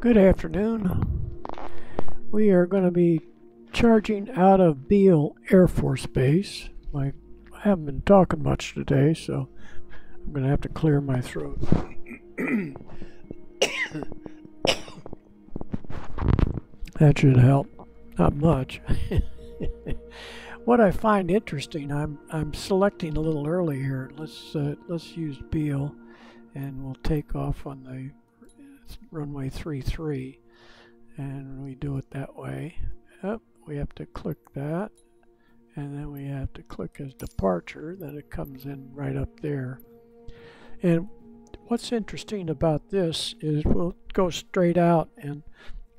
Good afternoon. We are going to be charging out of Beale Air Force Base. I haven't been talking much today, so I'm going to have to clear my throat. That should help. Not much. What I find interesting, I'm selecting a little early here. Let's use Beale, and we'll take off on the runway 33, and we do it that way. Yep, we have to click that, and then we have to click as departure. Then it comes in right up there. And what's interesting about this is we'll go straight out and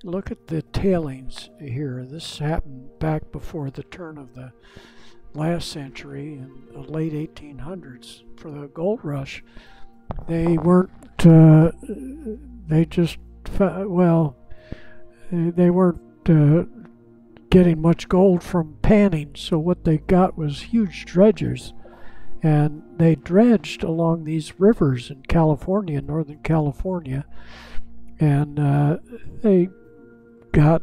look at the tailings here. This happened back before the turn of the last century in the late 1800s. For the gold rush, they weren't they weren't getting much gold from panning, so what they got was huge dredgers, and they dredged along these rivers in California, Northern California, and they got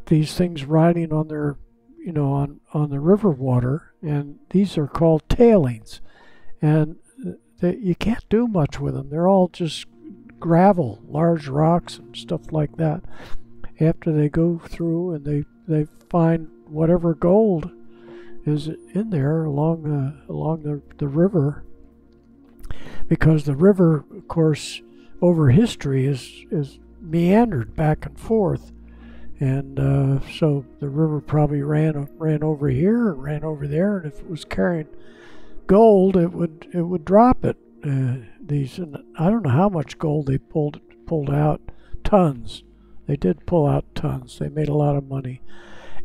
these things riding on their, on the river water, and these are called tailings, and you can't do much with them. They're all just gravel, large rocks and stuff like that. After they go through and they find whatever gold is in there along the river, because the river, of course, over history is meandered back and forth, and so the river probably ran over here and ran over there, and if it was carrying gold, it would drop it. I don't know how much gold they pulled out. Tons. They did pull out tons. They made a lot of money,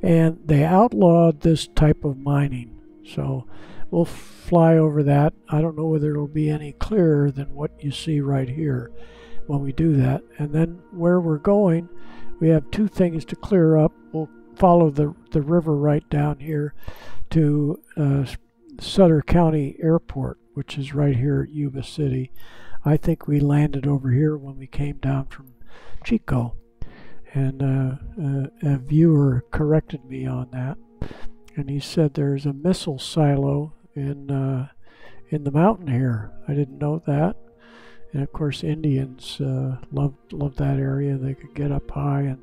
and they outlawed this type of mining. So we'll fly over that. I don't know whether it'll be any clearer than what you see right here when we do that. And then where we're going, we have two things to clear up. We'll follow the river right down here to Sutter County Airport, which is right here at Yuba City. I think we landed over here when we came down from Chico, and a viewer corrected me on that, and he said there's a missile silo in the mountain here. I didn't know that, and of course Indians love that area. They could get up high and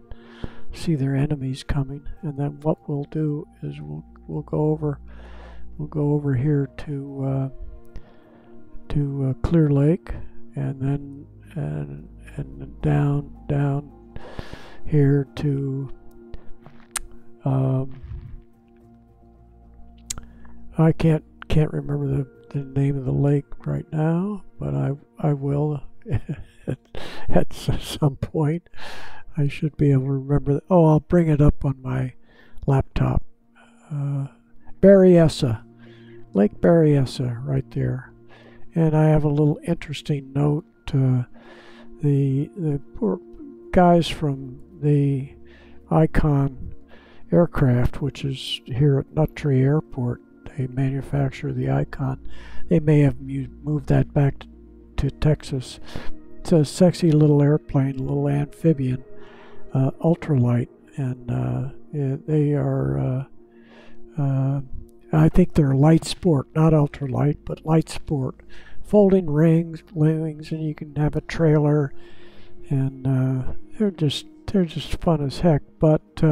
see their enemies coming. And then what we'll do is we'll go over here to Clear Lake, and then and down here to I can't remember the name of the lake right now, but I will at some point. I should be able to remember that. Oh, I'll bring it up on my laptop. Berryessa, Lake Berryessa, right there. And I have a little interesting note. The poor guys from the Icon aircraft, which is here at Nuttry Airport, they manufacture the Icon. They may have moved that back to Texas. It's a sexy little airplane, a little amphibian, ultralight, and they are. I think they're light sport, not ultralight, but light sport. Folding wings, and you can have a trailer, and they're just fun as heck. But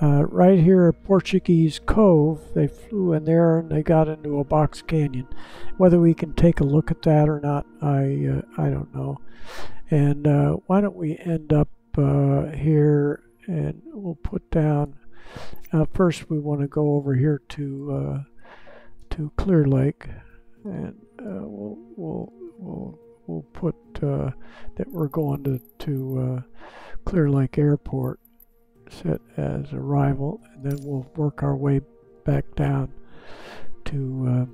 right here at Portuguese Cove, they flew in there and they got into a box canyon. Whether we can take a look at that or not, I don't know. And why don't we end up here, and we'll put down. First, we want to go over here to Clear Lake, and we'll put that we're going to Clear Lake Airport, set as arrival, and then we'll work our way back down to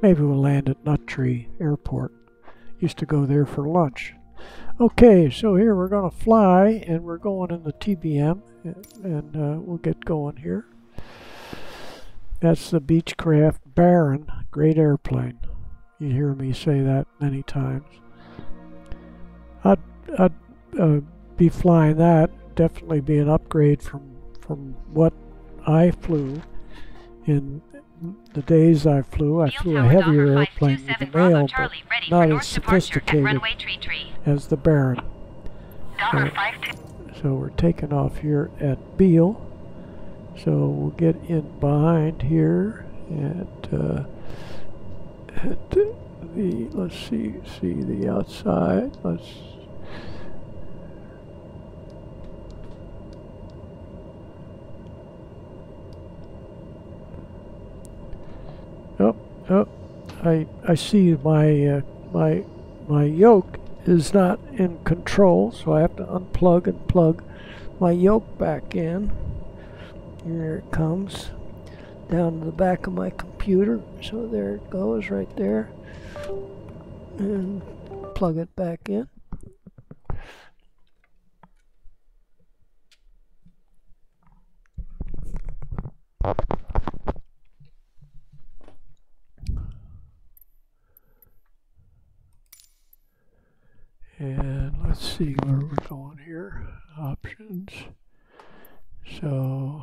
maybe we'll land at Nuttry Airport. Used to go there for lunch. Okay, so here we're going to fly, and we're going in the TBM, and we'll get going here. That's the Beechcraft Baron, great airplane. You hear me say that many times. be flying that. Definitely be an upgrade from what I flew in the days I flew. I flew a heavier airplane with the Mail, but not as sophisticated as the Baron. So we're taking off here at Beale. So we'll get in behind here at the, let's see the outside. Oh, I see my my yoke is not in control, so I have to unplug and plug my yoke back in. Here it comes down to the back of my computer. So there it goes right there. And plug it back in. And let's see where we're going here. Options. So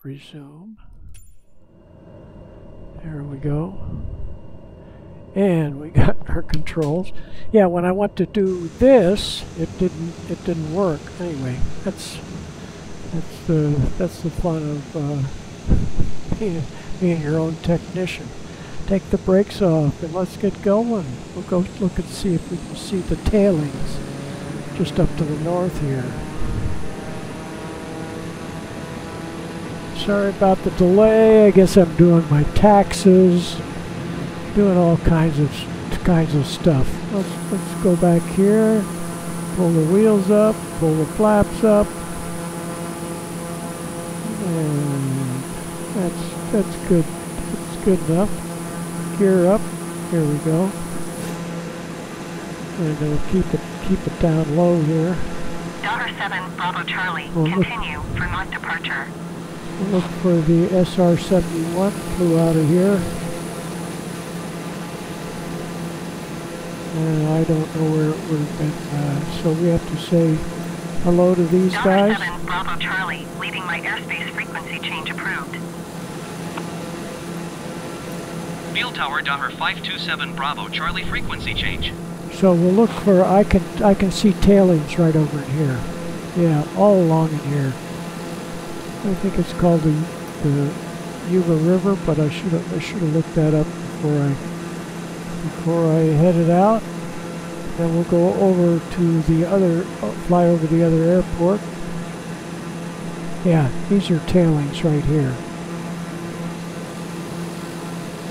resume. There we go. And we got our controls. Yeah, when I went to do this, it didn't work. Anyway, that's the fun of being your own technician. Take the brakes off and let's get going. We'll go look and see if we can see the tailings just up to the north here. Sorry about the delay. I guess I'm doing my taxes, doing all kinds of stuff. Let's go back here. Pull the wheels up. Pull the flaps up. And that's good. That's good enough. Gear up. Here we go. And we'll keep it down low here. Daughter 7 Bravo Charlie. Continue for north departure. We'll look for the SR-71. Flew out of here. And I don't know where it would have been. So we have to say hello to these guys. Daughter 7 Bravo Charlie. Leaving my airspace frequency change approved. Beale Tower, Daughter 527 Bravo Charlie, frequency change. So we'll look for, I can see tailings right over in here. Yeah, all along in here. I think it's called the Yuba River, but I should have looked that up before I headed out. Then we'll go over to the other, fly over the other airport. Yeah, these are tailings right here.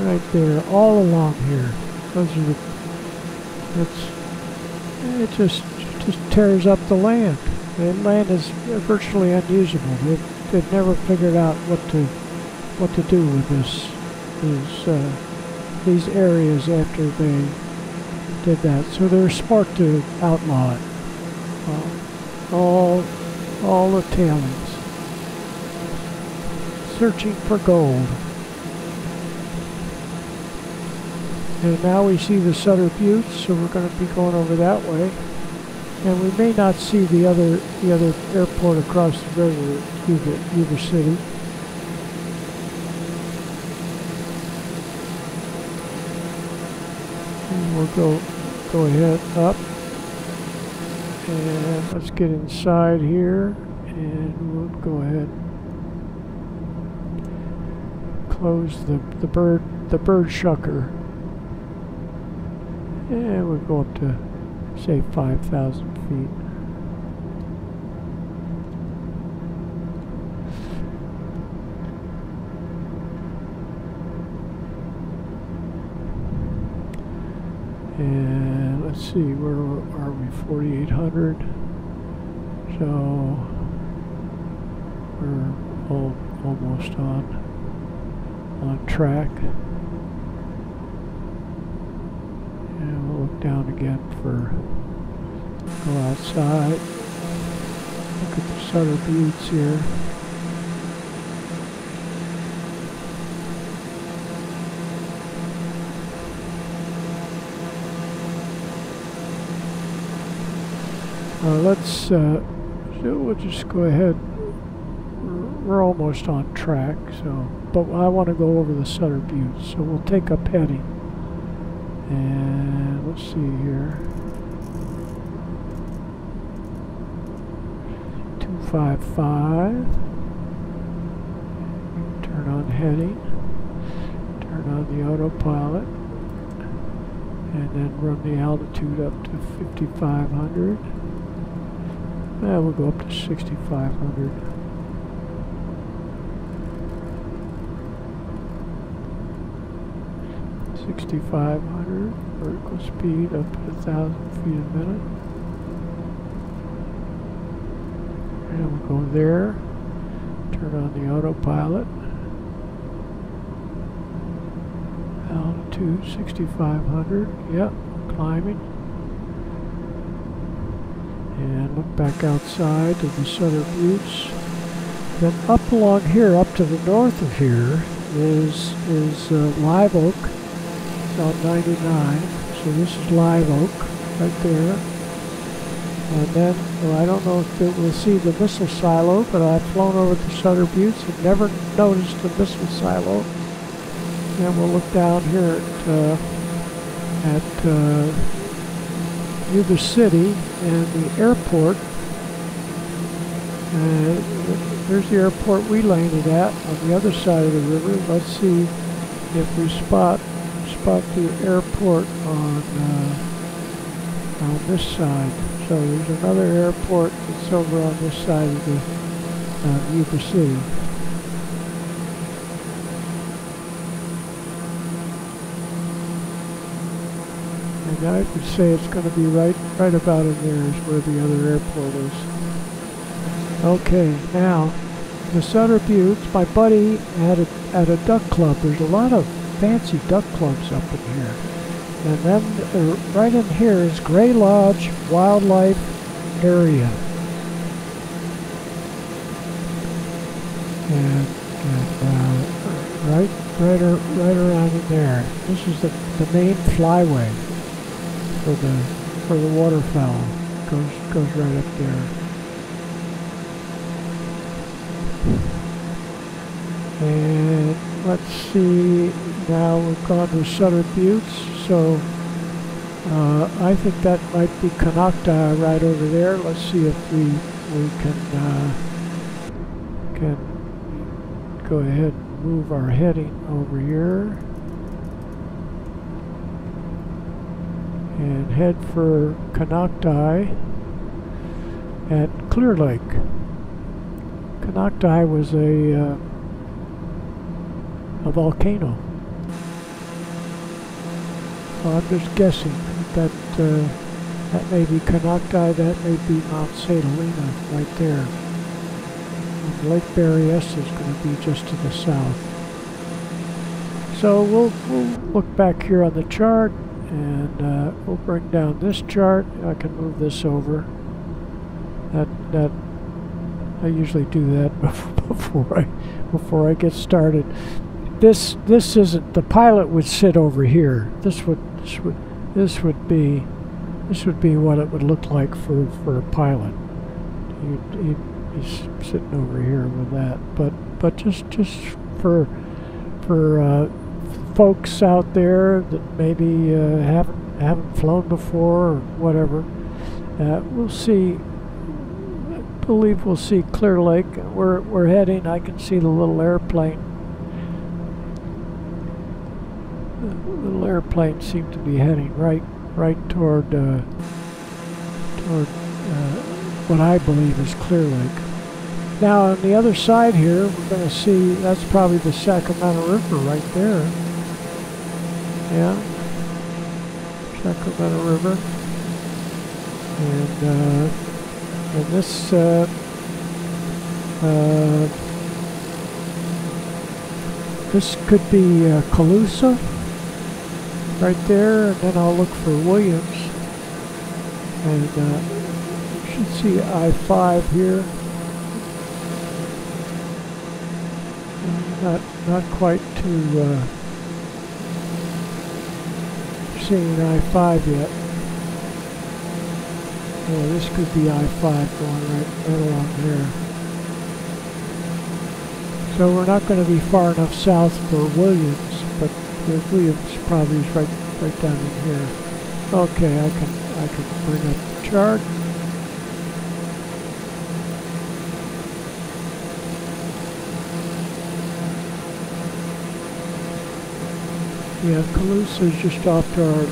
Right there, all along here. Those are it just tears up the land. The land is virtually unusable. They've never figured out what to do with these areas after they did that. So they're smart to outlaw it. All the tailings. Searching for gold. And now we see the Sutter Buttes, so we're going to be going over that way. And we may not see the other airport across the river, Yuba City. And we'll go ahead up. And let's get inside here. And we'll go ahead. Close the bird shucker. And we'll go up to, say, 5,000 feet. And let's see, where are we? 4,800. So we're almost on track. And we'll look down again go outside. Look at the Sutter Buttes here. So we'll just go ahead. We're almost on track, but I want to go over the Sutter Buttes, so we'll take up heading. And let's see here. 255. Turn on heading. Turn on the autopilot. And then run the altitude up to 5,500. We'll go up to 6,500. Vertical speed up to 1,000 feet a minute. And we'll go there. Turn on the autopilot. Altitude 6,500. Yep, climbing. And look back outside to the Sutter Buttes. Then up along here, up to the north of here, is Live Oak. It's on 99. So this is Live Oak right there. And then, well, I don't know if we'll see the missile silo, but I've flown over the Sutter Buttes and never noticed the missile silo. And we'll look down here at Yuba City and the airport. There's the airport we landed at on the other side of the river. Let's see if we spot the airport on this side. So there's another airport that's over on this side of the Yuba City. And I would say it's going to be right about in there is where the other airport is. Okay, now the Sutter Buttes. My buddy had at a duck club. There's a lot of fancy duck clubs up in here. And then right in here is Gray Lodge Wildlife Area. And right around in there. This is the main flyway for the waterfowl. Goes right up there. And let's see, now we've gone to Sutter Buttes, so I think that might be Canocta right over there. Let's see if we can go ahead and move our heading over here and head for Canocta at Clear Lake. Canocta was a volcano. Well, I'm just guessing that may be Canocta, that may be Mount St. Helena right there. And Lake Berryessa is going to be just to the south. So we'll look back here on the chart, and we'll bring down this chart. I can move this over. That I usually do that before I get started. This isn't, the pilot would sit over here. This would be what it would look like for a pilot. He'd be sitting over here with that. But just for folks out there that maybe haven't flown before or whatever, we'll see. I believe we'll see Clear Lake. We're heading. I can see the little airplane. Little airplane seemed to be heading right toward what I believe is Clear Lake. Now on the other side here, we're going to see, that's probably the Sacramento River right there. Yeah, Sacramento River, and this this could be Colusa. Right there, and then I'll look for Willams, and you should see I-5 here. Not quite to seeing I-5 yet. Yeah, this could be I-5 going right along there. So we're not going to be far enough south for Williams, but Williams probably is right down in here. Okay, I can bring up the chart. Yeah, Colusa is just off to our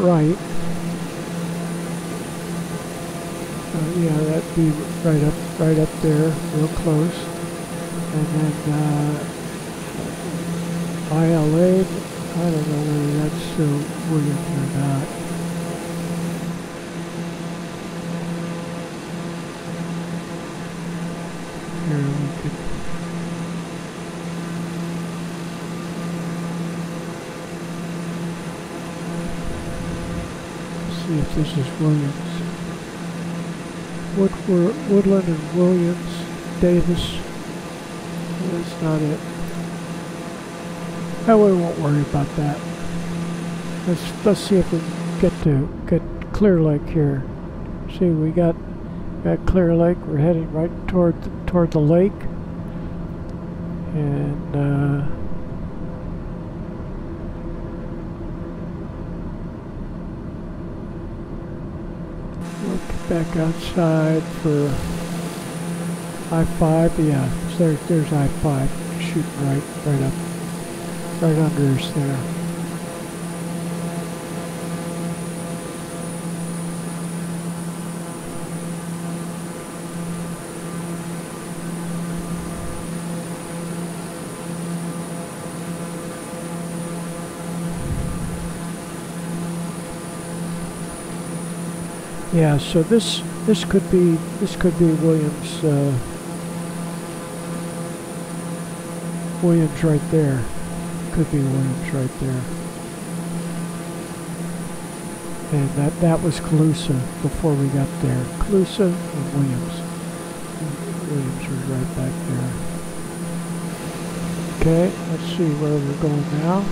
right. Yeah, that'd be right up there, real close. And then ILA, I don't know whether that's Williams or not. Here we could see if this is Williams. Woodland and Williams, Davis. That's not it. Oh, we won't worry about that. Let's see if we can get Clear Lake here. See, we got Clear Lake. We're heading right toward the lake, and look back outside for I-5. Yeah, there's I-5 shooting right under us there. Yeah, so this could be Williams. Williams right there. Could be Williams right there. And that was Colusa before we got there. Colusa and Williams. Williams was right back there. Okay, let's see where we're going now.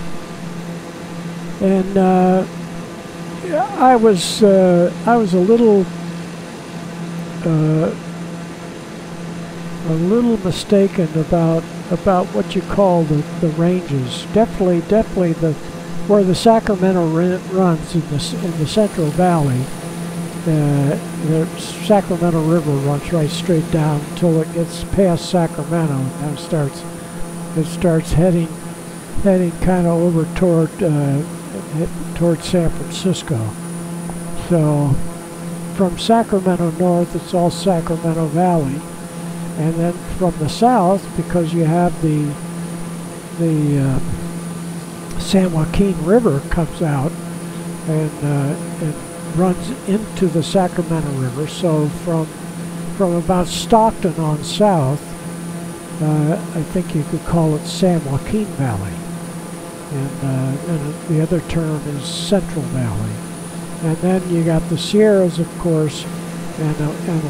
And I was a little mistaken about what you call the ranges. Definitely where the Sacramento runs in the Central Valley. The Sacramento River runs right straight down until it gets past Sacramento, and it starts heading kind of over toward San Francisco. So from Sacramento north, it's all Sacramento Valley. And then from the south, because you have the San Joaquin River comes out and runs into the Sacramento River. So from about Stockton on south, I think you could call it San Joaquin Valley, and the other term is Central Valley. And then you got the Sierras, of course. And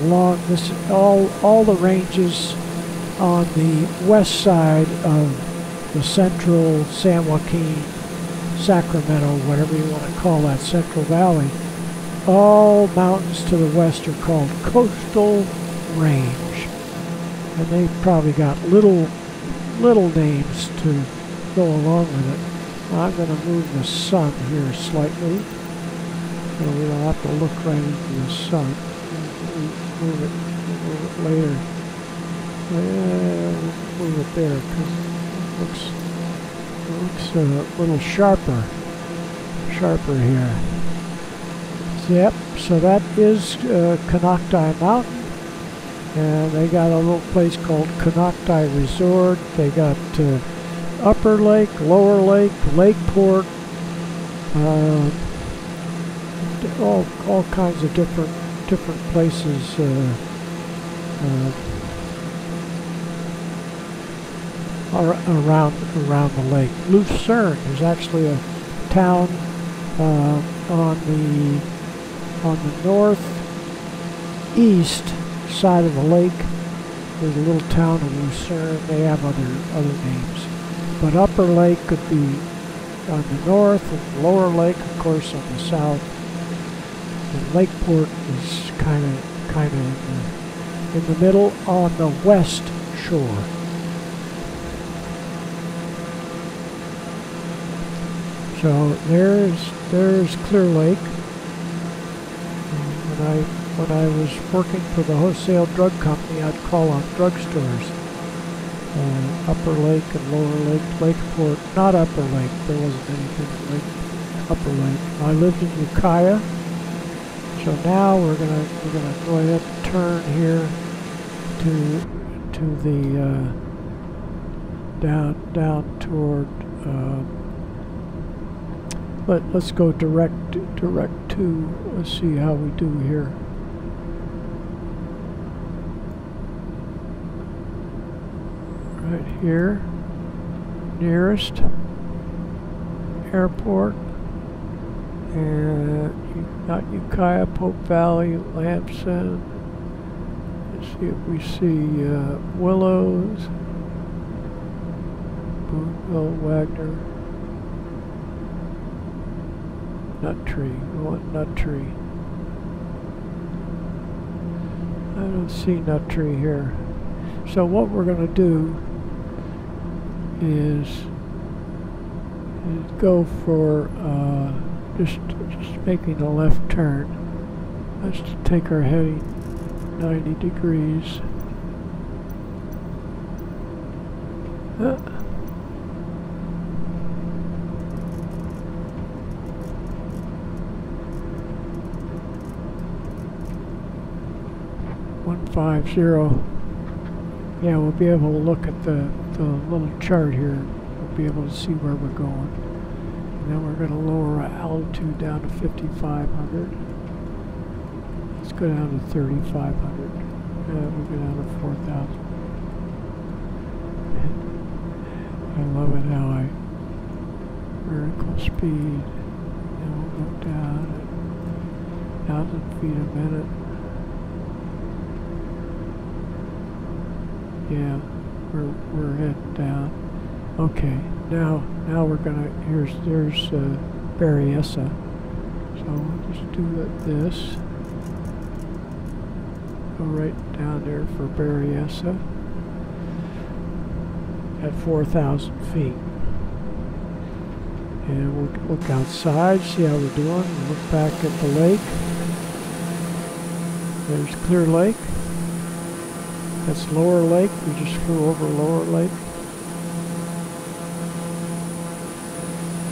along this, all the ranges on the west side of the central San Joaquin, Sacramento, whatever you want to call that, Central Valley, all mountains to the west are called coastal range. And they probably got little names to go along with it. I'm going to move the sun here slightly, so we don't have to look right into the sun. Move it later. Move it there because it looks a little sharper here. So, yep. So that is Konocti Mountain, and they got a little place called Konocti Resort. They got Upper Lake, Lower Lake, Lakeport, all kinds of different places around the lake. Lucerne is actually a town on the northeast side of the lake. There's a little town of Lucerne. They have other names, but Upper Lake could be on the north, and Lower Lake, of course, on the south. And Lakeport is kind of in the middle on the west shore. So there's Clear Lake. When I was working for the wholesale drug company, I'd call on drugstores. Upper Lake and Lower Lake, Lakeport, not Upper Lake, there wasn't anything like Upper Lake. I lived in Ukiah, so now we're gonna go ahead and turn here to the down toward. Let's go direct to. Let's see how we do here. Right here, nearest airport, and you've got Ukiah, Pope Valley, Lamson. Let's see if we see Willows, Boonville, Wagner, Nut Tree. We want Nut Tree. I don't see Nut Tree here. So what we're going to do is go for just making a left turn. Let's take our heading 90 degrees. 150. Yeah, we'll be able to look at the little chart here. We'll be able to see where we're going. And then we're going to lower our altitude down to 5,500. Let's go down to 3,500. We'll go down to 4,000. I love it how vertical speed. And we'll go down at 1,000 feet a minute. Yeah, we're heading down. Okay, now we're gonna. There's Berryessa. So we'll just do this. Go right down there for Berryessa at 4,000 feet. And we'll look outside, see how we're doing. We'll look back at the lake. There's Clear Lake. That's Lower Lake. We just flew over Lower Lake.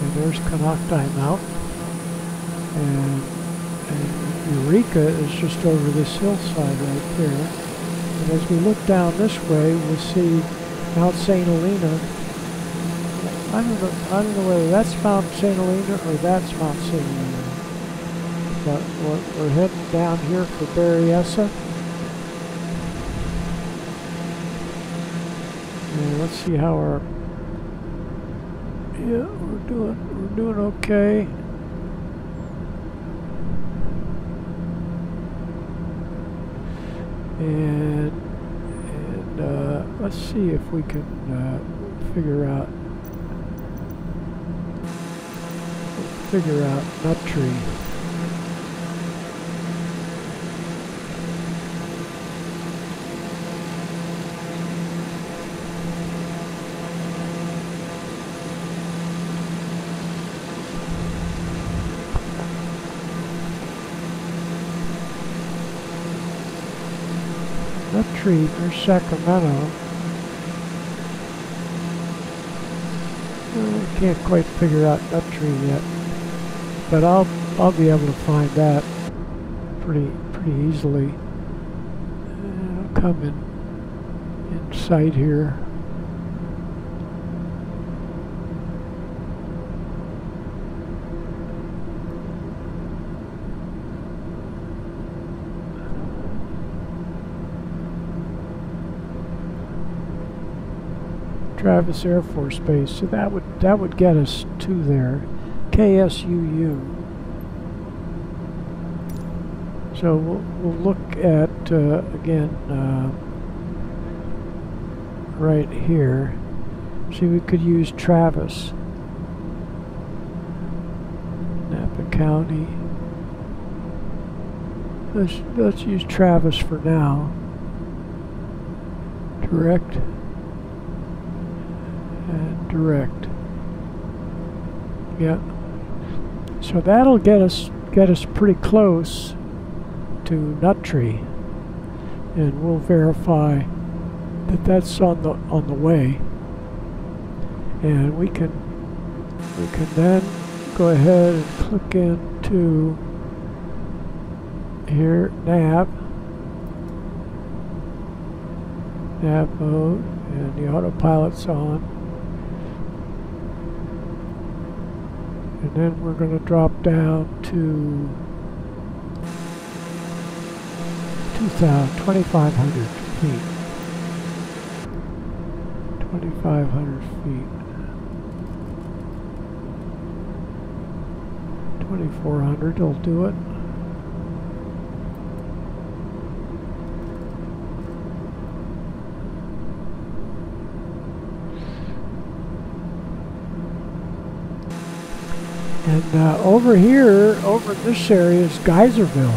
And there's Canocti Mountain. And Eureka is just over this hillside right there. And as we look down this way, we'll see Mount St. Helena. I don't know whether that's Mount St. Helena or that's Mount St. Helena. But we're heading down here for Berryessa. And let's see how our we're doing okay. And let's see if we can figure out Nut Tree. Nut Tree near Sacramento. Can't quite figure out Nut Tree yet, but I'll be able to find that pretty easily. I'll come in sight here. Travis Air Force Base, so that would get us to there. KSUU. So we'll look at again right here. See, we could use Travis, Napa County. let's use Travis for now. Direct and direct. Yeah. So that'll get us pretty close to Nut Tree, and we'll verify that that's on the way, and we can then go ahead and click into here, nav mode, and the autopilot's on, and then we're going to drop down to 2,500 feet. 2,500 feet. 2,400 will do it. And over here, over this area is Geyserville.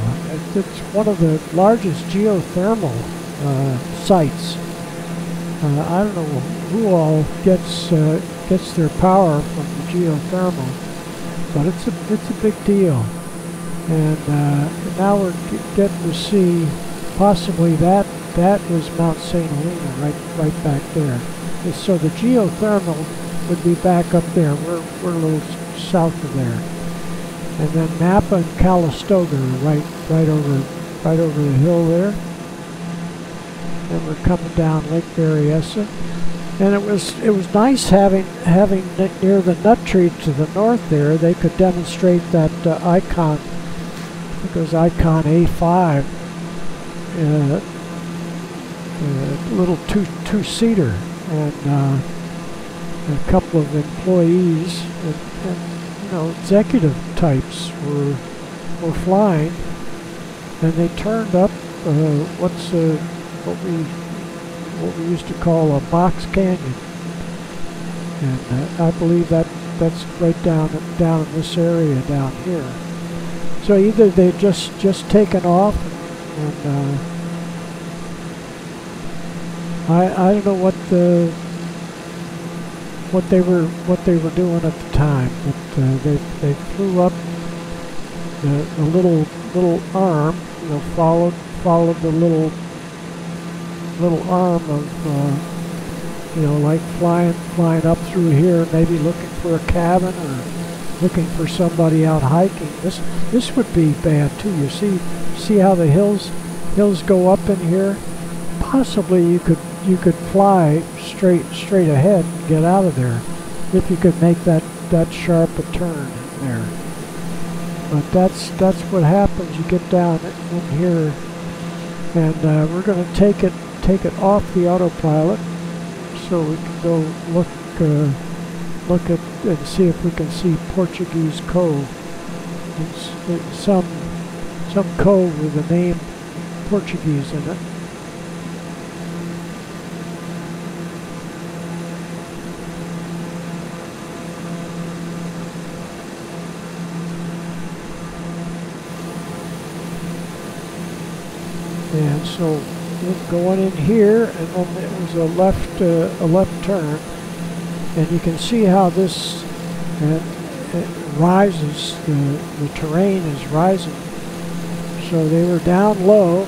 It's one of the largest geothermal sites. I don't know who all gets their power from the geothermal, but it's a big deal. And now we're getting to see possibly that is Mount St. Helena right back there. And so the geothermal would be back up there. We're a little south of there, and then Napa and Calistoga are right over the hill there. And we're coming down Lake Berryessa, and it was nice having near the Nut Tree to the north there. They could demonstrate that icon. I think it was icon A5, little two-seater, and a couple of employees and executive types were flying, and they turned up what we used to call a box canyon, and I believe that's right down in this area down here. So either they just taken off, and I don't know what they were doing at the time, but they flew up the little arm, followed the little arm of like flying up through here, maybe looking for a cabin or looking for somebody out hiking. This would be bad too. You see how the hills go up in here. Possibly you could fly straight ahead and get out of there if you could make that sharp a turn there. But that's what happens. You get down in here, and we're going to take it off the autopilot so we can go look at and see if we can see Portuguese Cove. It's some cove with the name Portuguese in it. And so going in here, and then it was a left turn, and you can see how this it rises. The terrain is rising. So they were down low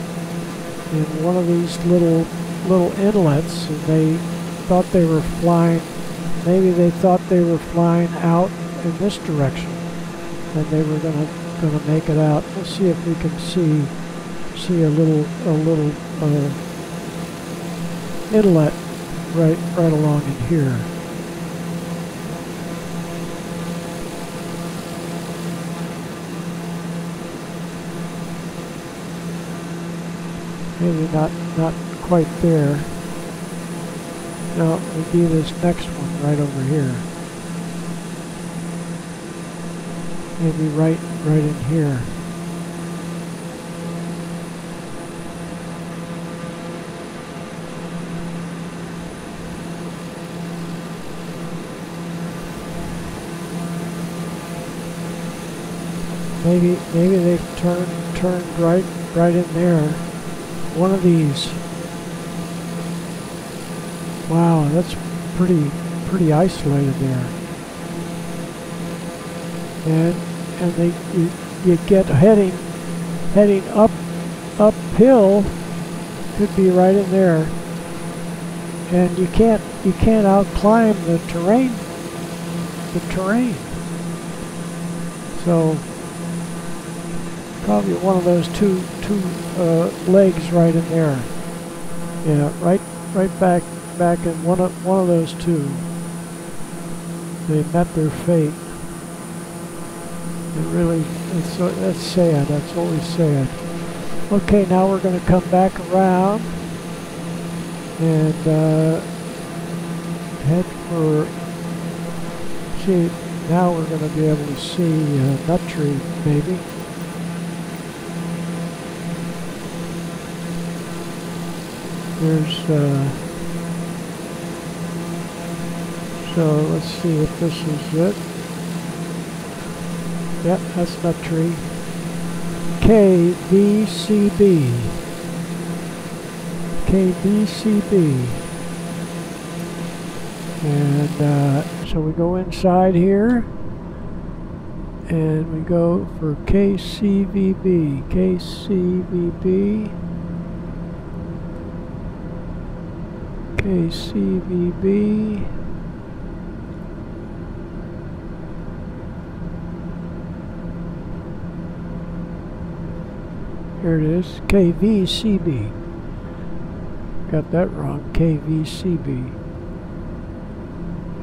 in one of these little inlets, and they thought they were flying. Maybe they thought they were flying out in this direction, and they were gonna make it out. Let's see if we can see a little inlet right along in here. Maybe not quite there. No, it would be this next one right over here. Maybe right in here. Maybe they've turned right right in there. One of these. Wow, that's pretty isolated there. And you get heading uphill, could be right in there. And you can't outclimb the terrain. So probably one of those two legs right in there. Yeah, right back in one of those two. They met their fate. It really, that's sad. That's always sad. Okay, now we're going to come back around and head for. See, now we're going to be able to see Nut Tree, maybe. There's, so let's see if this is it. Yep, that's Nut Tree. KVCB. And so we go inside here. And we go for KCVB. KCVB. Here it is, KVCB. Got that wrong, KVCB.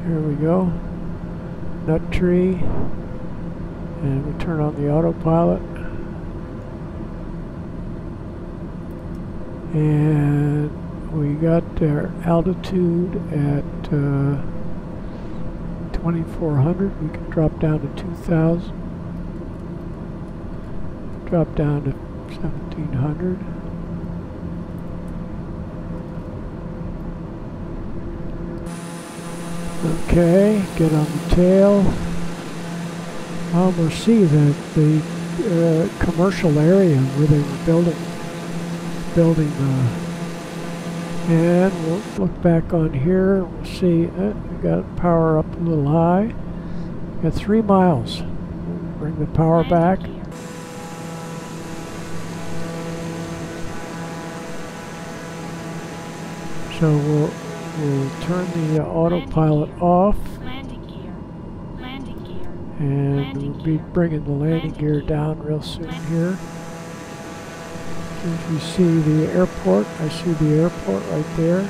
Here we go. Nut Tree. And we turn on the autopilot. And we got our altitude at 2400. We can drop down to 2000. Drop down to 1700. Okay, get on the tail. I almost see the commercial area where they were building and we'll look back on here. We'll see we got power up a little high. Got 3 miles. Bring the power back. So we'll turn the autopilot off, and we'll be bringing the landing gear down real soon here. As we see the airport, I see the airport right there.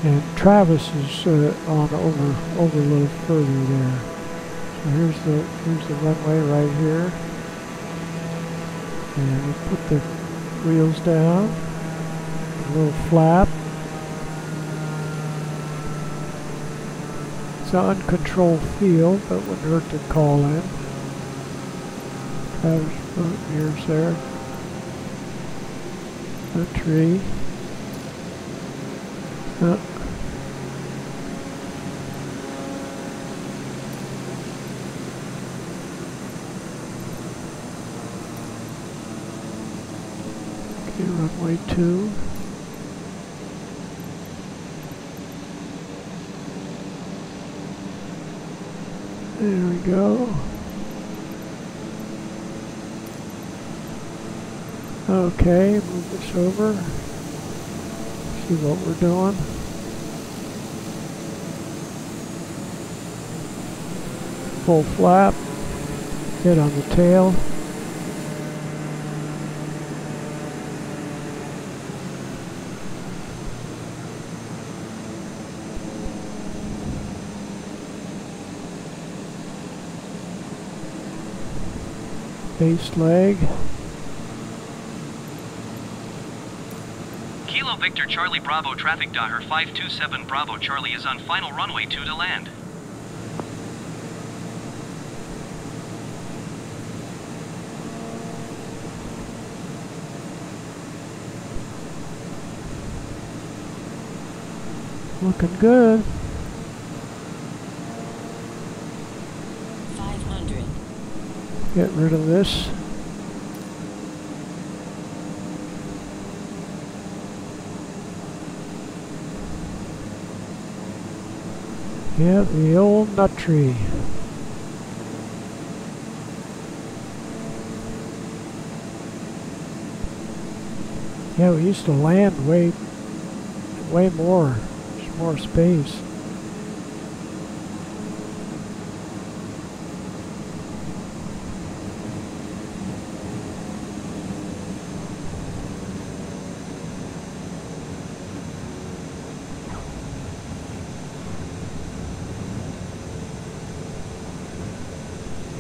And Travis is on over a little further there. So here's the runway right here. And we put the wheels down, a little flap. It's an uncontrolled field, but wouldn't hurt to call in. Travis boat mirrors there. A tree. Runway 2. There we go. Okay, move this over. See what we're doing. Full flap. Get on the tail. Base leg. Kilo Victor Charlie Bravo traffic Daher 527 Bravo Charlie is on final runway 2 to land. Looking good. Get rid of this. Yeah, the old nut tree. Yeah, we used to land way more. There's more space.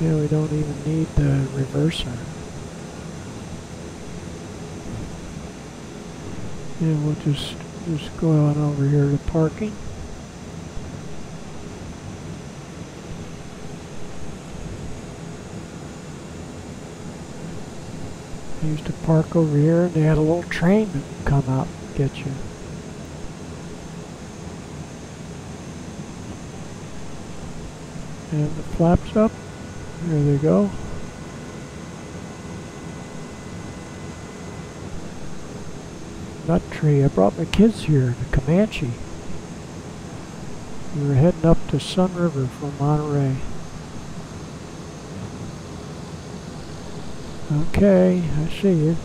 Yeah, we don't even need the reverser. Yeah, we'll just go on over here to parking. I used to park over here, and they had a little train that would come out and get you. And the flaps up. There they go. Nut tree. I brought my kids here to Comanche. We were heading up to Sun River from Monterey. Okay, I see you.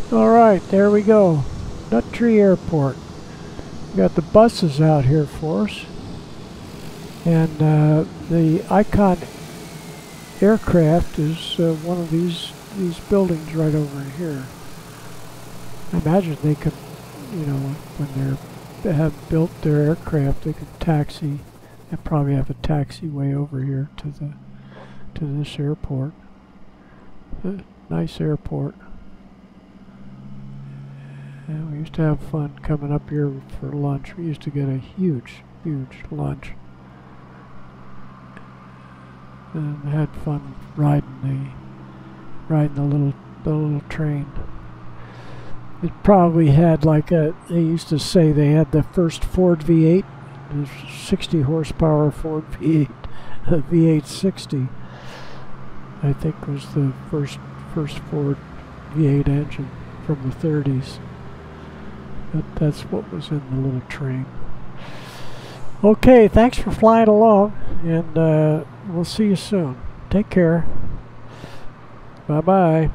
Alright, there we go. Nut Tree Airport. We got the buses out here for us. And the Icon aircraft is one of these buildings right over here. I imagine they could, you know, when they have built their aircraft, they could taxi and probably have a taxiway over here to this airport. Nice airport. And we used to have fun coming up here for lunch. We used to get a huge lunch. And had fun riding the little train. It probably had like they used to say they had the first Ford V8, the 60 horsepower Ford V8, V8 60. I think was the first Ford V8 engine from the 30s. That's what was in the little train. Okay, thanks for flying along, and we'll see you soon. Take care. Bye-bye.